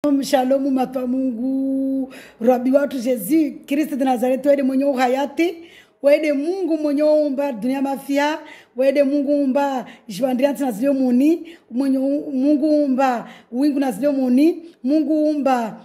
Shalom matwa Mungu, Rabi watu Yesu Kristo de Nazareth, wede mwenye uhayati, wede Mungu mwenye umba dunia mafia, wede Mungu umba jibandrianti na zilio muni, Mungu umba wingu na zilio muni, Mungu umba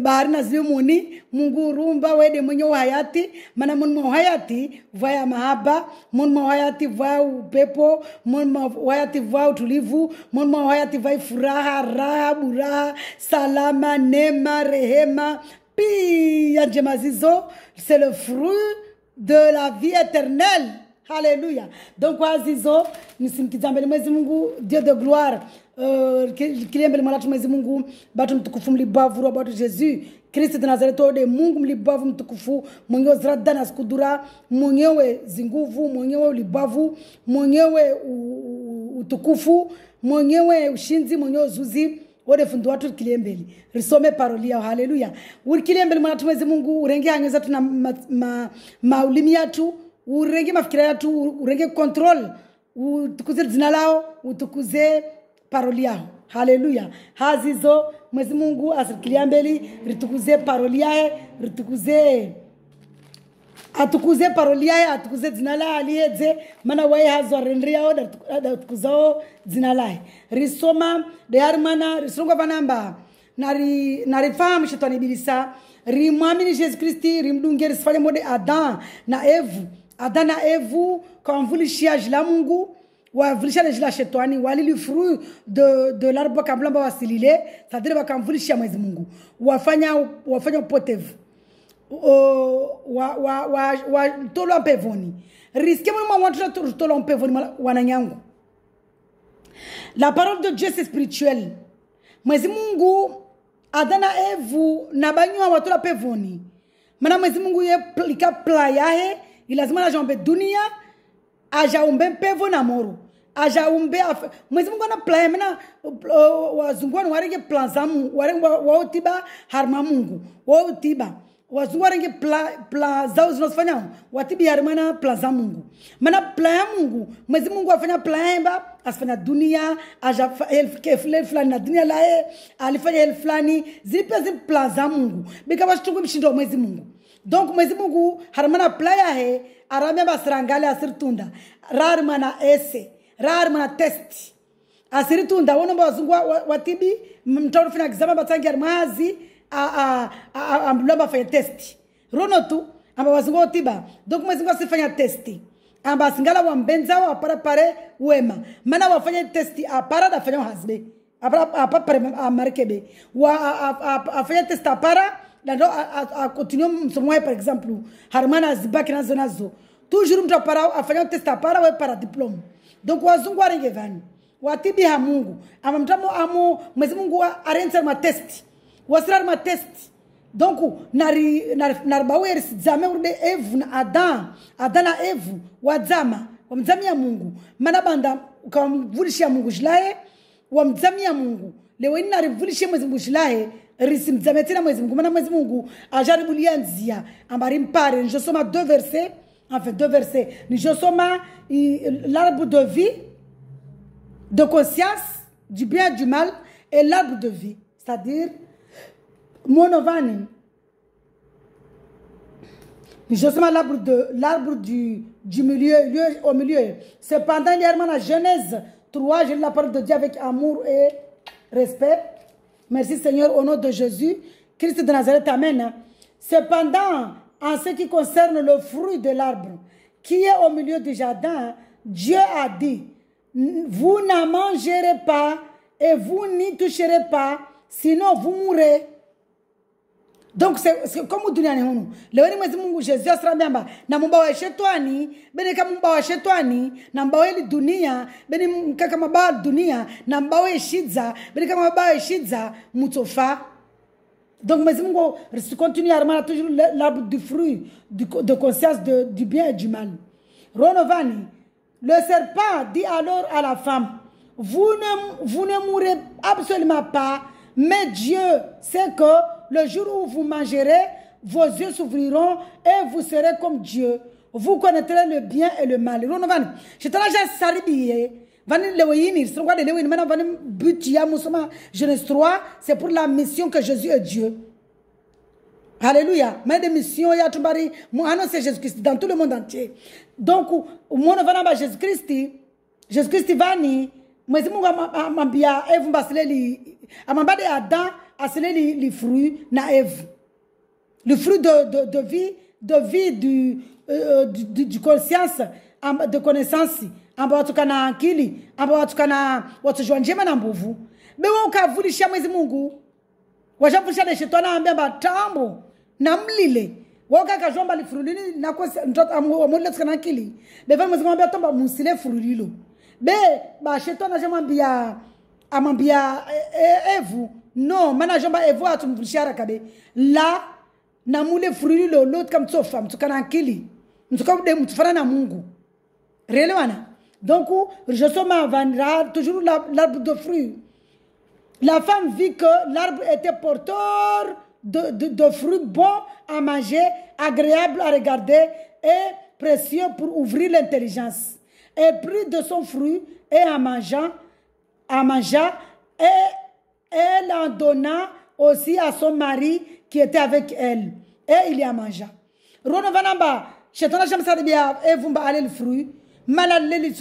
bahari na zilio muni, Mungu rumba wede mwenye uhayati, mana mwenye uhayati vaya mahaba, mwenye uhayati vaya upepo, mwenye uhayati vaya utulivu, mwenye uhayati vaya furaha, raha, buraha, salama, nema, rehema, pia njemazizo, c'est le fruit de la vie éternelle. Alléluia. Donc, Azizo, nous sommes qui t'embellent, Dieu de gloire, qui aime le malade, Mungu, batum tukufum libavu, roboto Jésus, Christ de Nazareth, de Mungu libavu mtukufu, mwenyewe zradana skudura, mwenyewe zinguvu, mwenyewe libavu, mwenyewe utukufu, mwenyewe ushinzi, mwenyewe zuzi. Wode fundu watu kiliembeli risome paroli yao. Haleluya. Kiliembeli mwana tumwezi Mungu urenge hangeza tuna maulimi yatu, urenge mafikira yatu, urenge control, utukuze zina lao, utukuze paroli yao. Haleluya. Hazizo mwezi Mungu asirikiliembeli ritukuze paroli yae, ritukuze atukuze paroli yae, atukuze zina la aliyedze, mana wae hazo rendri yao atukuzao zina lae. Risoma de armana risonga vanamba narifahamu shetani bilisa rimwamini Yesu Kristi rimdunge risifanye mode Adam na Evu kamvulishia jila Mungu wavulisha jila shetani walili fruit de l'arbre kamblamba wasilile c'est-à-dire wakamvulishia Mwenyezi Mungu wafanya upotevu wa tolo mpevoni risque mwa watu tolo mpevoni wananyangu. La parole de Dieu c'est spirituel. Mwezi Mungu adana Evu na banywa watu la pevoni. Mana Mwezi Mungu ye plika playahe ilazima na jombe dunia ajaumbe pevo na moro. Ajaumbe Mwezi Mungu ana playa mana wazungwani warenge planzamu warenge waotiba harma Mungu waotiba wazungu warenge plan zao zinazofanya watibi harmana plan za Mungu. Mana plan ya Mungu Mwezi Mungu afanya plan ba asifanya dunia aja elf fulani na dunia lae alifanya elf fulani zipe plan za Mungu bika washtungu mshindo Mwezi Mungu. Donc Mwezi Mungu harmana plan ya he aramia basirangale asirtunda rarmana ese rarmana test asiritunda wono wazungu watibi mtauri fina exam batangi armazi ambulamba fanya testi rono tu amba wazungu otiba. Donc Mwezi Mungu asifanya testi amba singala wambenza wa pare wema mana wafanya testi apara da fanya hazbe apa pare amarkebe wa afanya testi apara da do a continuer msomoe par exemple harmana zibaki nazo toujours mtu apara afanya testi apara we para diplome. Donc wazungu arenge vani watibi ha Mungu ama mtamo amo Mwezi Mungu arenza ma testi wasrar ma testi. Donc naribawe risizame urde Evu na Adam na Evu wadzama wamzamia Mungu mana banda ukamvulishia Mungu jilae wamzamia Mungu lewe ni narivulishia Mwezi Mungu jilae risimzame tena Mwezi Mungu mana Mwezi Mungu ajaribulia nzia ambari mpare. Je soma deux versets je soma l'arbre de vie de conscience du bien et du mal et l'arbre de vie, c'est-à-dire Monovani. Je suis l'arbre du milieu, au milieu. Cependant, il y a la Genèse 3, je lis la parole de Dieu avec amour et respect. Merci Seigneur, au nom de Jésus, Christ de Nazareth, amen. Cependant, en ce qui concerne le fruit de l'arbre qui est au milieu du jardin, Dieu a dit, vous n'en mangerez pas et vous n'y toucherez pas, sinon vous mourrez. Donc c'est comme dunia ni hunu. Leo ni Mwezi Mungu Yesu asrambia na mbawa shetani bene kama mbawa shetani na mbawa ile dunia bene kama mbawa dunia na mbawa shidza bene kama mbawa shidza mutofa. Donc Mwezi Mungu continue à remarquer toujours l'arbre du fruit de conscience du bien et du mal. Ronovani, le serpent dit alors à la femme, vous ne mourrez absolument pas, mais Dieu sait que le jour où vous mangerez, vos yeux s'ouvriront et vous serez comme Dieu. Vous connaîtrez le bien et le mal. Je te l'ai saribié. Maintenant, but Genèse 3, c'est pour la mission que Jésus est Dieu. Alléluia. Mais des missions, il y a tout bari. Moi, c'est Jésus-Christ dans tout le monde entier. Donc, moi, on va Jésus-Christ. Jésus-Christ va ni. Moi, si moi, m'ambia, Ève, m'basile li. Amambade Adam, asile li fruit na Ève. Le fruit de vie, du conscience, de connaissance. Amba watu kana akili, amba watu kana watu jwanjema na mbovu. Bewa ukavulisha mwezi Mungu. Wajavulisha na shetani ambia batambo na mlile. Waka kajomba li furulini na kwa mtoto amule tukana akili. Beva mwezi mwambia tomba musile furulilo. Be ba shetani ajamwambia amambia Evu. No, mana jomba Evu atumvulisha rakabe. La na mule furulilo lot kam tsofa mtukana akili. Mtukabude mtufana na Mungu. Réellement. Donc, je suis toujours l'arbre de fruits. La femme vit que l'arbre était porteur de fruits bons à manger, agréables à regarder et précieux pour ouvrir l'intelligence. Elle prit de son fruit et en mangea, et elle en donna aussi à son mari qui était avec elle. Et il y en mangea. Rono vanamba, chetona jamsa bien et vous allez le fruit. Malali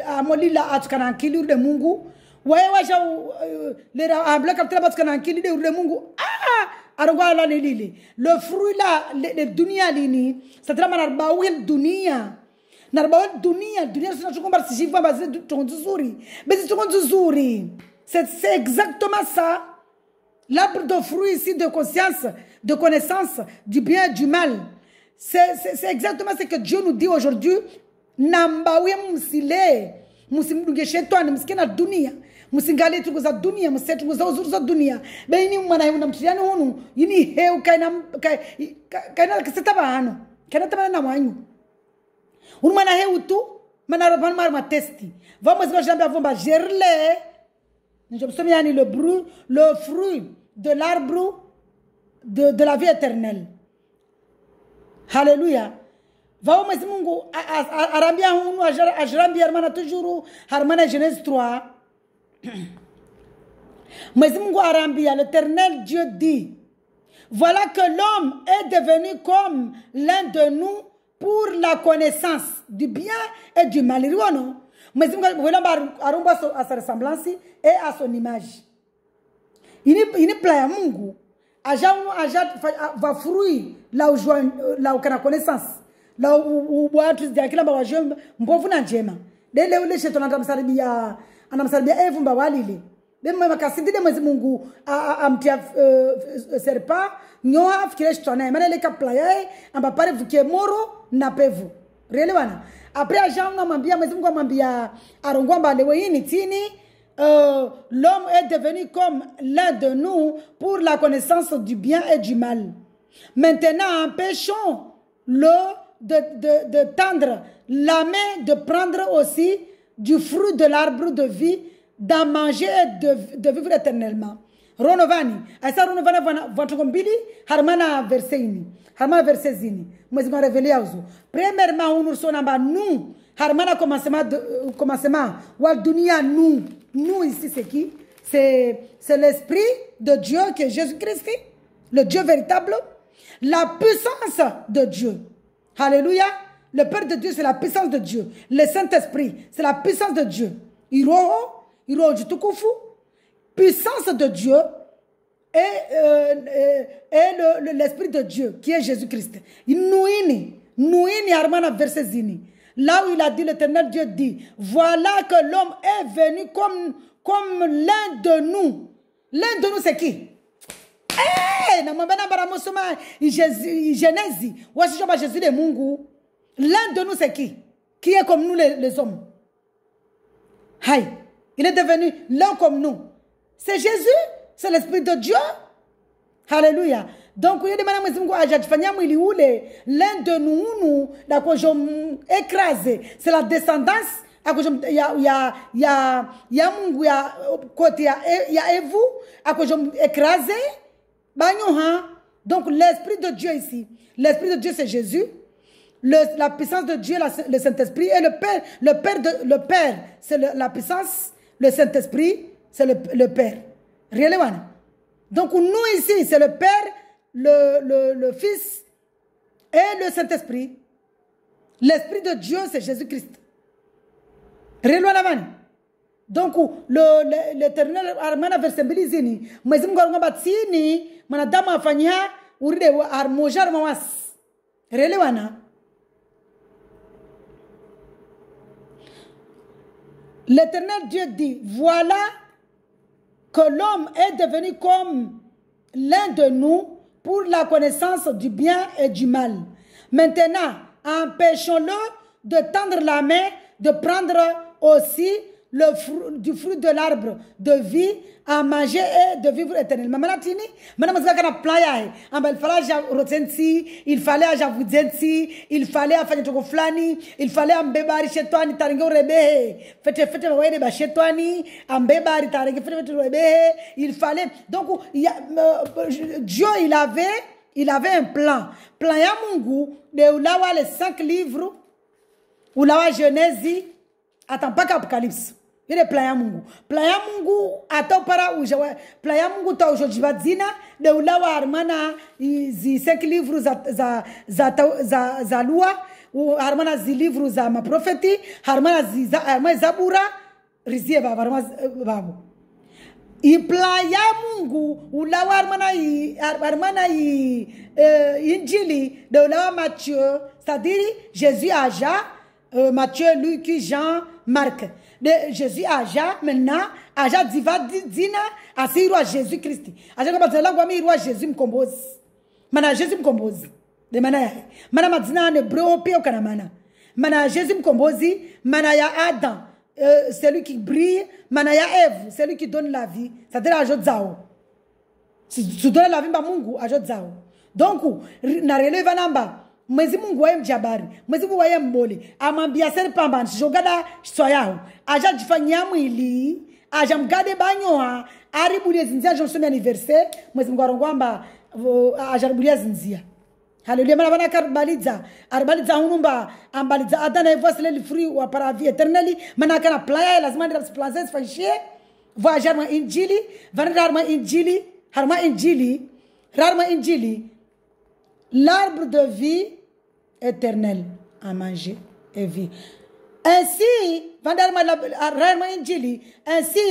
amoli la atukana kili de Mungu wae waja le abla kaptela batukana kili de Mungu arongwa la nelili le fruit là le dunia lini c'est manar bawil dunia narbawil dunia sina tukomba sijiva bazi tonzuri bezi tonzuri c'est exactement ça l'arbre de fruit ici de conscience de connaissance du bien et du mal c'est exactement ce que Dieu nous dit aujourd'hui. Nambawe musile musimduge shetani msikena dunia musingali tukuza dunia musetukuza uzuri za dunia beini mwana yuna mtiyani hunu yini heu kaina kisitaba hano kaina tabana na mwanyu unu mwana heu tu mana roban ma testi vamos que j'aime avomba gerle je me souviens le fruit de l'arbre de la vie éternelle. Alléluia. Va au Mungu arambia hunu ajrambia hermana toujours hermana Genèse 3. Mungu arambia l'Éternel Dieu dit: voilà que l'homme est devenu comme l'un de nous pour la connaissance du bien et du mal. Non? Mungu aromba à sa ressemblance et à son image. Il ne plaît à Mungu. Aja va fruit là où kana connaissance. La watu kila bawaje mbovu na njema lele ule shetani anamsaribia Eve mbawalile dema makasindide mwezi Mungu amtia serpa nyoa afikire shetani maana ile kapla yae ambapare vuke moro na pevu rele wana après agent amwambia mwezi Mungu amwambia arongomba lewe yini tini l'homme est devenu comme l'un de nous pour la connaissance du bien et du mal. Maintenant empêchons le de tendre la main, de prendre aussi du fruit de l'arbre de vie, d'en manger et de vivre éternellement. Ronovani, asa ronovana votre combili, harmana verseini, harmana versezini. Moi je vais révéler à vous. Premièrement, on nous sonamba nous, harmana commencement, wal dunia nous ici c'est qui? C'est l'esprit de Dieu qui est Jésus-Christ, le Dieu véritable, la puissance de Dieu. Alléluia. Le Père de Dieu, c'est la puissance de Dieu. Le Saint-Esprit, c'est la puissance de Dieu. Iro Jitukufu, puissance de Dieu et l'Esprit de Dieu, qui est Jésus-Christ. Nouini Armana verset zini. Là où il a dit, l'Éternel Dieu dit, voilà que l'homme est venu comme l'un de nous. L'un de nous, c'est qui? Genèse, Jésus de Mungu. L'un de nous c'est qui est comme nous les hommes. Aïe, il est devenu l'un comme nous. C'est Jésus, c'est l'Esprit de Dieu. Alléluia. Donc il y a des manières l'un de nous d'accord écrasé, c'est la descendance. Il y a Mungu côté il y a Evu écrasé. Donc l'Esprit de Dieu ici, l'Esprit de Dieu c'est Jésus. la puissance de Dieu, le Saint-Esprit, et le Père, c'est la puissance, le Saint-Esprit, c'est le Père. Réellement. Donc nous ici, c'est le Père, le Fils et le Saint-Esprit. L'Esprit de Dieu, c'est Jésus-Christ. Réellement. Donc l'Éternel armana versembilizini, mais mgonga batsini, manadama afanya uride armojar mawas. Réellement. L'Éternel Dieu dit, voilà que l'homme est devenu comme l'un de nous pour la connaissance du bien et du mal. Maintenant, empêchons-le de tendre la main, de prendre aussi du fruit de l'arbre de vie à manger et de vivre éternellement. Il fallait il fallait il fallait ambebari chetwani taringe urebe fete waede ba chetwani ambebari taringe fete urebe il fallait donc Dieu il avait un plan ya Mungu de ulawa les 5 livres ulawa Genèse attends pas qu'Apocalypse. Il est plan Mungu. Plan Mungu atau para ujawa. Plan Mungu ta ujojibadzina de ulawa armana zi 5 livros za lua, armana zi livros za maprofeti, armana zi zabura, rizieva babu. I plan ya Mungu ulawa armana injili de ulawa Matthieu, c'est-à-dire Jésus aja Matthieu, Luc, Jean, Marc. De Jésus aja maintenant aja diva dina asi roi Jésus Christ. Aja ko batela kwa mi roi Jésus mkombozi. Mana Jésus mkombozi. De mana ya. Mana madina ne bro pe okana mana. Mana Jésus mkombozi, mana ya Adam, celui qui brille, mana ya Ève, celui qui donne la vie. Ça dire ajo zao. Si tu donnes la vie ba Mungu ajo zao. Donc na releva namba mwezi Mungu wae mjabari, mwezi Mungu wae mboli, amambia seri pambani, jogada soyahu, aja jifanyia mwili, aja mgade banyoha, aribulia zinzia jonsoni anniversaire, mwezi Mungu warongwamba, aja ribulia zinzia. Hallelujah, mana wana arbaliza hunumba, ambaliza adana evosile li free wa para vie eternally, mana kana playa, lazima ndira plazes fanshie, voyager ma injili, vanirarma injili, l'arbre de vie éternelle à manger et vie. Ainsi,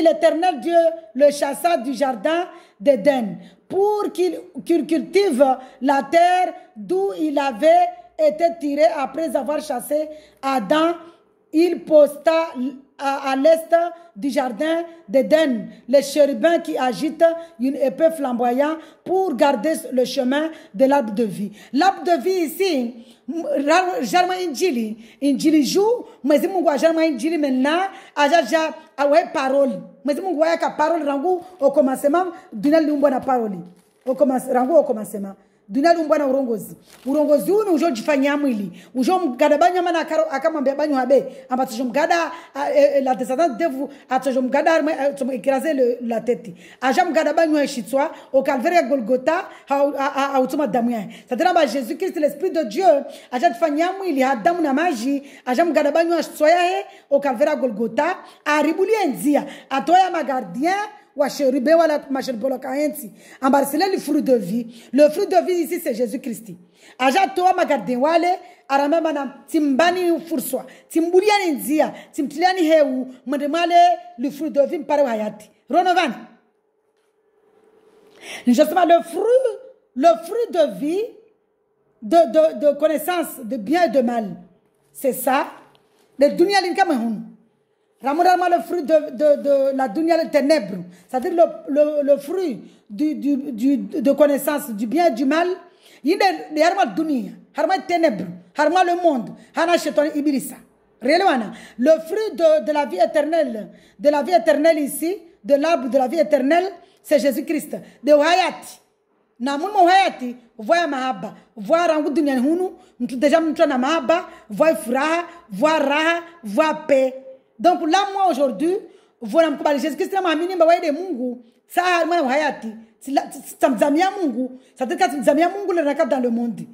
l'Éternel Dieu le chassa du jardin d'Éden pour qu'il cultive la terre d'où il avait été tiré après avoir chassé Adam. Il posta à l'est du jardin d'Éden les chérubins qui agitent une épée flamboyante pour garder le chemin de l'arbre de vie. L'arbre de vie ici, jarma injili joue, mais si Mungu jarma injili maintenant, aja awe parole. Mais si Mungu ka parole rangu au commencement, dunal lumbo na parole. Rangu au commencement. Dunali umbwana urongozi unu ujo jifanyia mwili ujo mgada banyo mana akamwambia banyo habe amba tujo mgada la descendance de vous atojo mgada arme écraser la tête aja mgada banyo eshitswa au calvaire Golgotha a utuma damu ya c'est-à-dire ba Jésus Christ l'esprit de Dieu aja jifanyia mwili adamu na maji aja mgada banyo eshitswa ya au calvaire Golgotha aribulia nzia atoya magardien wa chérubé wala machebolo kaenti ambarsele le fruit de vie. Le fruit de vie ici c'est Jésus-Christ. Aja toa magardien wale arama mana timbani furswa timbuliani nzia timtiliani heu mwendemale le fruit de vie mpare hayati ronovan. Justement le fruit de vie de connaissance de bien et de mal. C'est ça. Le dunia linka mahun. Le fruit de la dunya des ténèbres, c'est-à-dire le fruit de connaissance du bien et du mal. Il y a harma dunya, harma ténèbres, harma le monde, hana shetan ibilisa. Réellement, le fruit de la vie éternelle ici, de l'arbre de la vie éternelle, c'est Jésus-Christ. De hayati. Na mumo hayati, voya mahaba, voya rangu dunya hunu, déjà mtu na mahaba, voya furaha, voya raha, voya paix. Donc là, moi aujourd'hui, voilà, Jésus-Christ m'a mis de Mungu, ça a hayati, ça me zamia Mungu, ça te casse zamia Mungu le rakat dans le monde.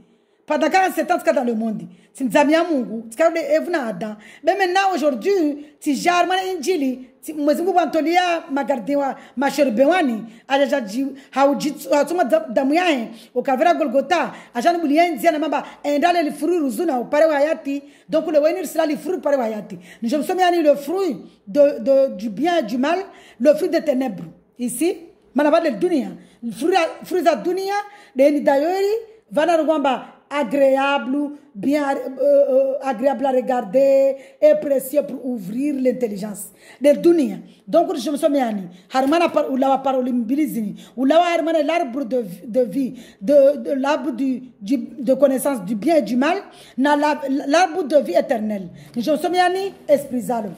pendant 47 ans, tu es dans le monde. Tu es un Mungu, tu es Adam. Mais maintenant, aujourd'hui, tu es Jarman Injili, tu es Antonia Magardewa, ma chère Bewani, Ajaji, Haujitsu, Hatuma Damuyan, au Kavera Golgotha, Ajan Bulien, Zianamaba, et dans les fruits Ruzuna, au Parewayati, donc le Wenir sera les fruits Parewayati. Nous sommes mis le fruit du bien et du mal, le fruit des ténèbres. Ici, Manaba de Dunia, le fruit de Dunia, les Nidayori, Vanarwamba, agréable, bien agréable à regarder et précieux pour ouvrir l'intelligence de Dunia. Donc, je me suis mis à dire, Harmana par ou la parole imbilizini, ou la Harmana l'arbre de vie, de l'arbre de connaissance du bien et du mal, l'arbre de vie éternelle. Je me suis mis à dire, esprit zalo.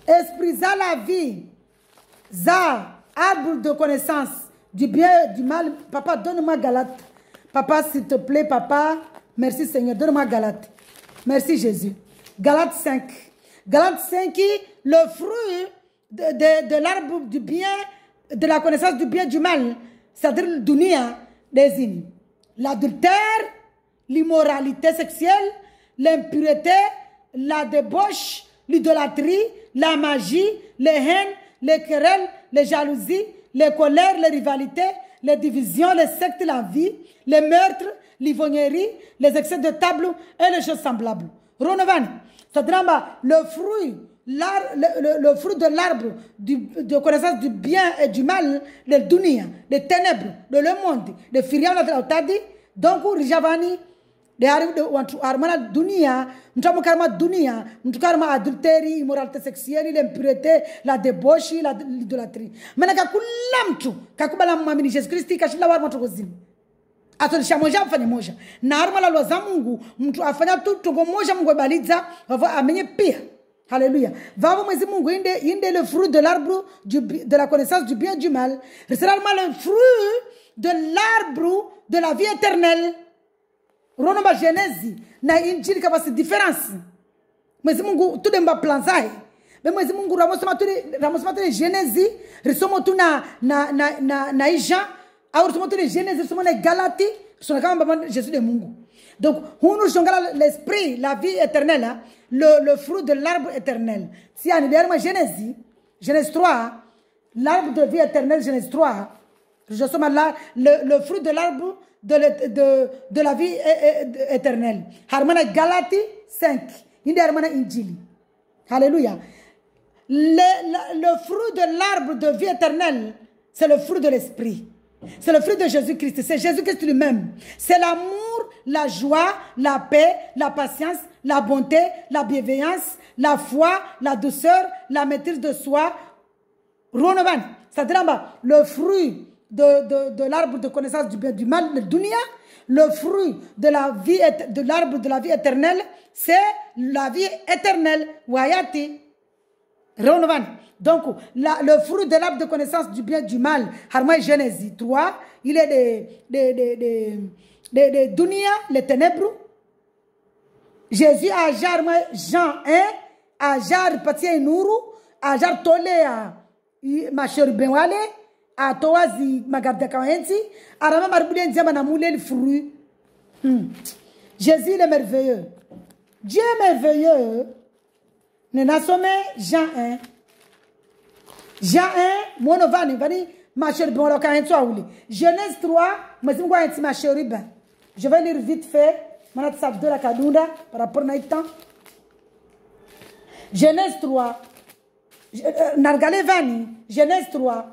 Esprit zalo la vie, za, arbre de connaissance du bien et du mal. Papa, donne-moi Galate. Papa, s'il te plaît, papa, merci Seigneur, donne-moi Galate. Merci Jésus. Galate 5. Galate 5, le fruit de l'arbre du bien, de la connaissance du bien et du mal, c'est-à-dire le dunia, désigne l'adultère, l'immoralité sexuelle, l'impureté, la débauche, l'idolâtrie, la magie, les haines, les querelles, les jalousies, les colères, les rivalités, les divisions, les sectes, la vie, les meurtres, l'ivrognerie, les excès de table et les choses semblables. Ronovani, c'est-à-dire le fruit de l'arbre de connaissance du bien et du mal, de dunia, des ténèbres, de le monde, de firiam la tadi, donc Rijavani, de armana dunia, karma dunia, karma adultérie, immoralité sexuelle, l'impureté, la débauche, l'idolâtrie. Maintenant, kakulamtu, kakubala mamini Jésus Christ, kashila war matrokozini. Atolisha moja afanye moja. Na armala loza Mungu, mtu afanya tu moja Mungu baliza, va amenye pia. Alléluia. Va mwezi Mungu inde le fruit de l'arbre de la connaissance du bien et du mal. C'est le fruit de l'arbre de la vie éternelle. Ronomba Genèse na injili kama si différence. Mwezi Mungu tu demba planzae. Mais mwezi Mungu ramosema tu Genèse, risomo tu na Jean, au risomo tu Genèse, risomo na Galati, risomo kama baba Jésus de Mungu. Donc, nous jongala l'esprit, la vie éternelle, le fruit de l'arbre éternel. Si on est derrière Genèse 3, l'arbre de vie éternelle, Genèse 3, je suis là, le fruit de l'arbre de la vie éternelle. Harmana Galati 5. Inde Harmana Injili. Alléluia. Le fruit de l'arbre de vie éternelle, c'est le fruit de l'esprit. C'est le fruit de Jésus-Christ. C'est Jésus-Christ lui-même. C'est l'amour, la joie, la paix, la patience, la bonté, la bienveillance, la foi, la douceur, la maîtrise de soi. Ronovan. C'est-à-dire le fruit de l'arbre de connaissance du bien du mal, le dunia, le fruit de la vie, de l'arbre de la vie éternelle, c'est la vie éternelle. Wayati. Renovan. Donc, le fruit de l'arbre de connaissance du bien et du mal, Harma Genèse 3, il est de dunia, les ténèbres. Jésus a Jean 1, a jar Patia Nourou, a jar Tolé à Macheur Benwale, a Toazi Magarda Kawensi, a Rama Marboulien Diamana Moulé le fruit. Jésus est merveilleux. Dieu est merveilleux. Nous sommes Jean 1. Jean 1, monovani, vani, ma chérie, bon, là, Genèse 3, je vais lire vite fait, de la Kadunda, par rapport à temps. Genèse 3, Nargalevani, Genèse 3.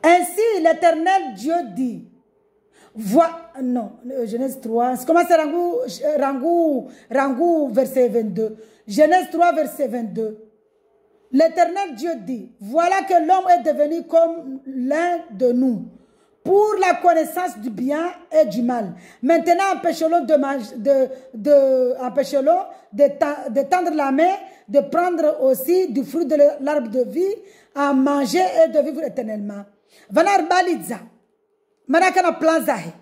Ainsi, l'Éternel Dieu dit, non, Genèse 3, comment c'est Rangou, verset 22. Genèse 3, verset 22. L'Éternel Dieu dit, voilà que l'homme est devenu comme l'un de nous, pour la connaissance du bien et du mal. Maintenant, empêchez-le de tendre la main, de prendre aussi du fruit de l'arbre de vie, à manger et de vivre éternellement. Vanar baliza, manakana planzahe,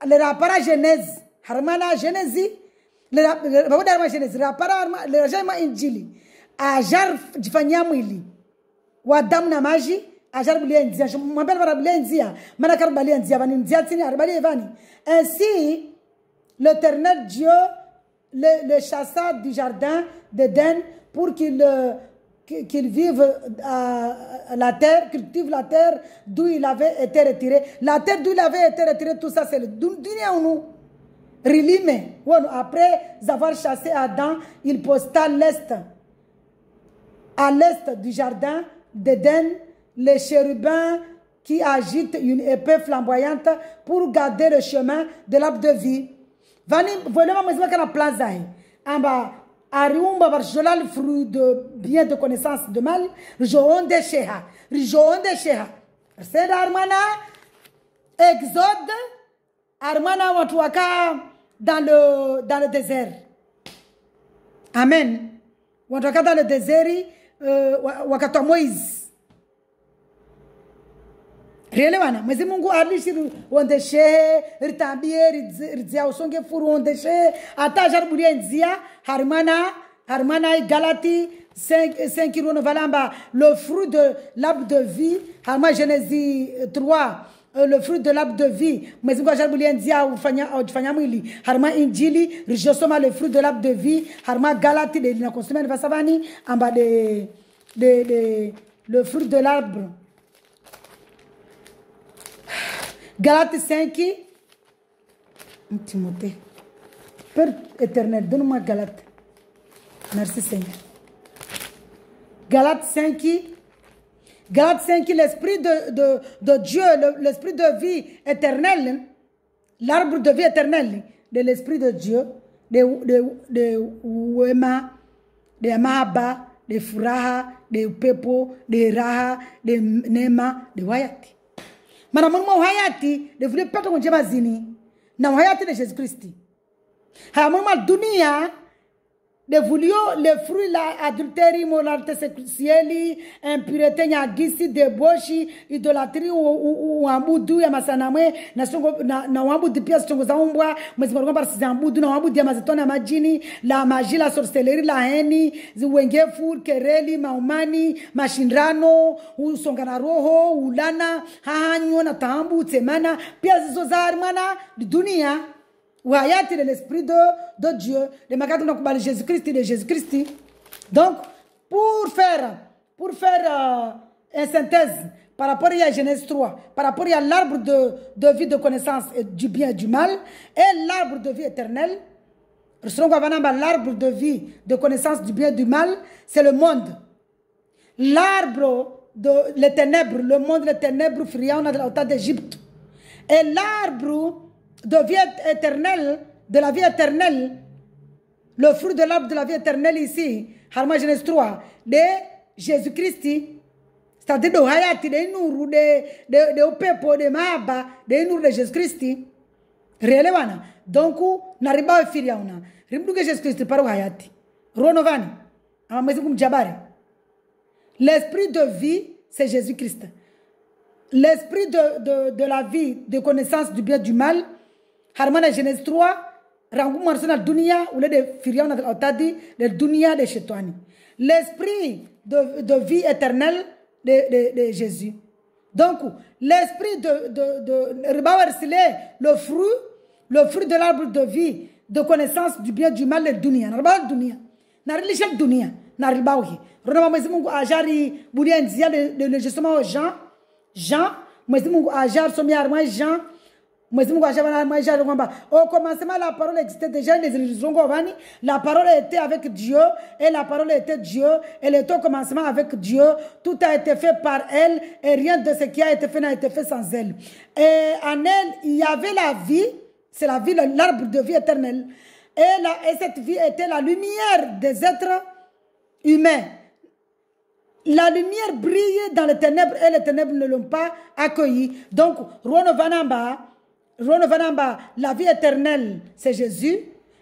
le rapara Genèse, harmana Genèse, le rapara le rajama injili. Ajar jifanyia mwili wa damu na maji je m'appelle Barablendia, Manakarbalendia, Vanindia, Arbali. Ainsi, l'Éternel Dieu le chassa du jardin d'Éden pour qu'il vive la terre, cultive la terre d'où il avait été retiré. La terre d'où il avait été retiré, tout ça, c'est le dunia ou nous. Rilime. Après avoir chassé Adam, il posta à l'est du jardin d'Éden, les chérubins qui agitent une épée flamboyante pour garder le chemin de l'arbre de vie. Vani, voyez-moi, mais c'est la plaza. En bas, Ariumba Barjola, le fruit de bien de connaissance de mal, Rijoon de Sheha. C'est Armana, Exode, Armana Watuaka dans le désert. Amen. Watuaka dans le désert, Wakato Moïse. Relewana, mas mungu arlishiru ondeshe ritambie ridzia usonge furu ondeshe ata jarbulia nzia harmana Galati 5 valamba le fruit de l'arbre de vie harma Genèse 3 le fruit de l'arbre de vie mais mungu jarbulia nzia ufanya mwili harma injili rijosoma le fruit de l'arbre de vie harma Galati de na consommer vasavani amba le fruit de l'arbre Galates 5, Timothée. Père éternel, donne-moi Galates. Merci Seigneur. Galates 5, l'esprit de Dieu, l'esprit de vie éternelle, l'arbre de vie éternelle de l'esprit de Dieu, de Wema, de Mahaba, de Furaha, de Pepo, de Raha, de Nema, de Wayati. Madame hayati de voulez pas qu'on jemazini na hayati de Jésus Christ. Ha mama dunia de voulio les fruits la adultère, immoralité sexuelle, impureté nyagisi, débauche, idolâtrie ou ambudu ya masanamwe na songo na ambudu pia songo za umbwa mwezi mwarunga barisi ambudu na ambudu ya mazetona majini, la magie, la sorcellerie, la heni, ziwengefu, kereli, maumani, mashindano, usongana roho, ulana, hahanyo na taambu, temana, pia zizo za armana dunia. Wayati de l'esprit de Dieu, de Magatou Nakubali Jésus-Christ, de Jésus-Christ. Donc, pour faire une synthèse par rapport à Genèse 3, par rapport à l'arbre de vie de connaissance et du bien et du mal, et l'arbre de vie éternelle, l'arbre de vie de connaissance du bien et du mal, c'est le monde. L'arbre de les ténèbres, le monde des ténèbres friand de la d'Égypte. Et l'arbre de vie éternelle, de la vie éternelle, le fruit de l'arbre de la vie éternelle ici, Harma Genèse 3, de Jésus-Christ, c'est-à-dire de Hayati, de Nourou, de Opepo, de Mahaba, de Nourou de Jésus-Christ, réellement. Donc, n'arriba firiauna, rimdu que Jésus-Christ par Hayati, Ronovani, Amazikum Jabari. L'esprit de vie, c'est Jésus-Christ. L'esprit de la vie, de connaissance du bien et du mal, Harmana Genèse 3, Rangou Marsona Dunia, ou de Firiana de Otadi, de Dunia de Chetouani. L'esprit de vie éternelle de Jésus. Donc, l'esprit le fruit de l'arbre de vie, de connaissance du bien et du mal de Dunia. Narba Dunia. Narilichel Dunia. Naribaouhi. Ronama Mazimungu Ajari Boulian Zia de justement Jean, Mazimungu Ajar Somi Arma Jean. Au commencement, la parole existait déjà, la parole était avec Dieu, et la parole était Dieu, elle était au commencement avec Dieu, tout a été fait par elle, et rien de ce qui a été fait n'a été fait sans elle. Et en elle, il y avait la vie, c'est la vie, l'arbre de vie éternelle, et cette vie était la lumière des êtres humains. La lumière brillait dans les ténèbres, et les ténèbres ne l'ont pas accueillie. Donc, Rono Vanamba, la vie éternelle, c'est Jésus.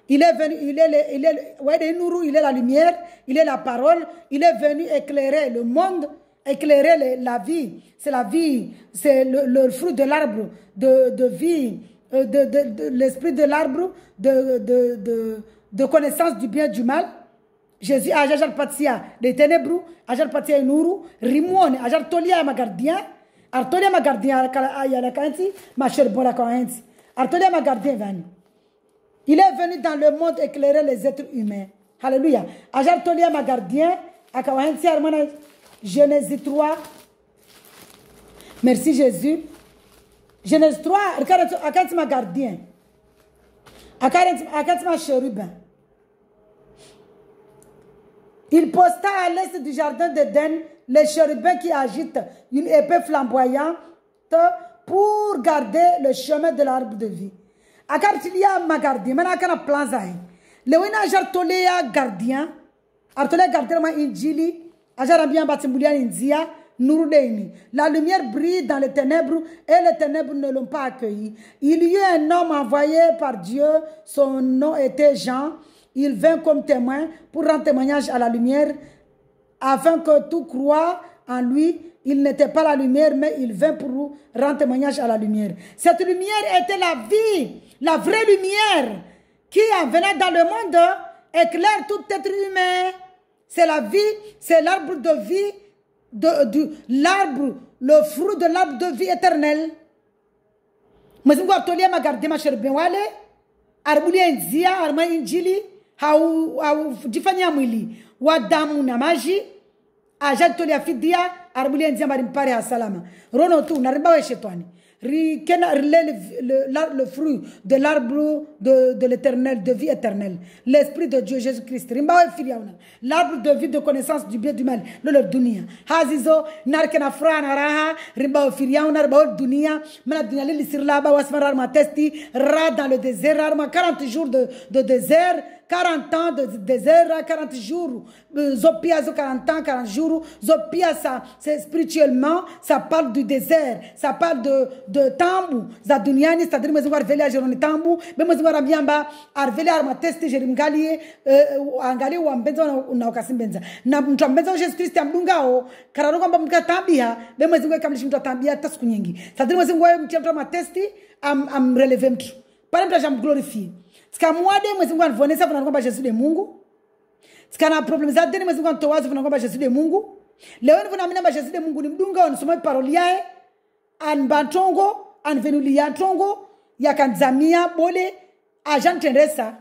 Il est venu, il est la lumière, il est la parole. Il est venu éclairer le monde, éclairer la vie. C'est la vie, c'est le fruit de l'arbre de vie, de l'esprit de l'arbre de connaissance du bien et du mal. Jésus a ajar patia de ténèbres, ajar patia nuru, rimone, ajar tolia ma gardien, artolia ma gardien à la kanti, ma chère bola kanti. Artolia ma gardien vani. Il est venu dans le monde éclairer les êtres humains. Alléluia. Ajar tolia ma gardien, à kanti armana Genèse 3. Merci Jésus. Genèse 3, regarde ma gardien. Regarde ma chérubin. Il posta à l'est du jardin d'Éden les chérubins qui agitent une épée flamboyante pour garder le chemin de l'arbre de vie. Akartilia ma gardien, maintenant kana plan zai. Le wina jartolea gardien, artolea gardien ma injili, ajarabia batimbulia india, nurudeini. La lumière brille dans les ténèbres et les ténèbres ne l'ont pas accueilli. Il y eut un homme envoyé par Dieu, son nom était Jean. Il vint comme témoin pour rendre témoignage à la lumière, afin que tout croit en lui. Il n'était pas la lumière, mais il vint pour rendre témoignage à la lumière. Cette lumière était la vie, la vraie lumière, qui en venant dans le monde éclaire tout être humain. C'est la vie, c'est l'arbre de vie, l'arbre, le fruit de l'arbre de vie éternelle. Mais si vous avez regardé ma chère Benwale, arbuli enzia, arma injili, au jifanya mwili, wadamu na maji, aja tolia fidia, arbuli enzia marimpare à salama. Rono tu, narimba we chetwani. Le fruit de l'arbre de l'éternel, de vie éternelle. L'esprit de Dieu Jésus-Christ. L'arbre de vie de connaissance du bien et du mal. Le dunia. Hazizo, narkena frana raha, rimba firiauna, rimba dunia, mena dunia lili sirlaba, wasmarar ma testi, ra dans le désert, arma 40 jours de désert, 40 ans de désert, 40 jours. Zopia, 40 ans, 40 jours. Zopia, ça, c'est spirituellement, ça parle du désert, ça parle de tambu. Za duniani, c'est-à-dire, mais on va reveler à Jérôme tambu, mais on va bien bas, à reveler à ma teste, Jérôme Gallier, Angali ou Ambenzo, ou Naukasimbenza. Na mtambenzo Jésus-Christ, Amlungao, Kararoga Bamka Tambia, mais moi, je vais comme je me tambia, Taskuningi. C'est-à-dire, moi, je vais me ma teste, am relever. Par exemple, j'aime glorifier. Tika mwade mwezi mungu anvonesa vana kwamba Yesu de Mungu. Tika na problem za deni mwezi mungu antowaza vana kwamba Yesu de Mungu. Leo ni vana mina Yesu de Mungu ni mdunga onisoma paroli yae an bantongo an venuli ya tongo ya kanzamia bole agent tendresa.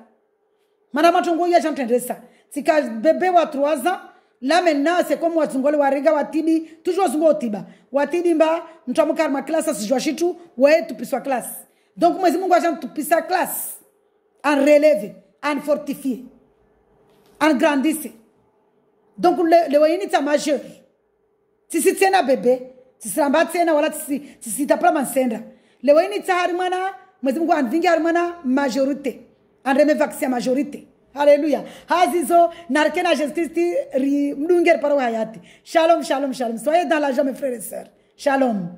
Mana matongo ya agent tendresa. Tika bébé wa 3 ans là maintenant c'est comme wazungole warega watidi toujours zungo tiba. Watidi mba mtamuka ma classe sijwa shitu wae tupiswa classe. Donc mwezi mungu agent tupisa classe. En relever, en fortifier, en grandisser. Donc, le wayini est majeur. Si c'est un bébé, si c'est un bâtiment, voilà, si c'est un plan sendra. Le wayini est harimana, mais si vous en vingi harimana, majorité. En remet vaccin majorité. Alléluia. Hazizo, narkena Jésus-Christ, mdunger paro hayati. Shalom, shalom, shalom. Soyez dans la joie, mes frères et sœurs. Shalom.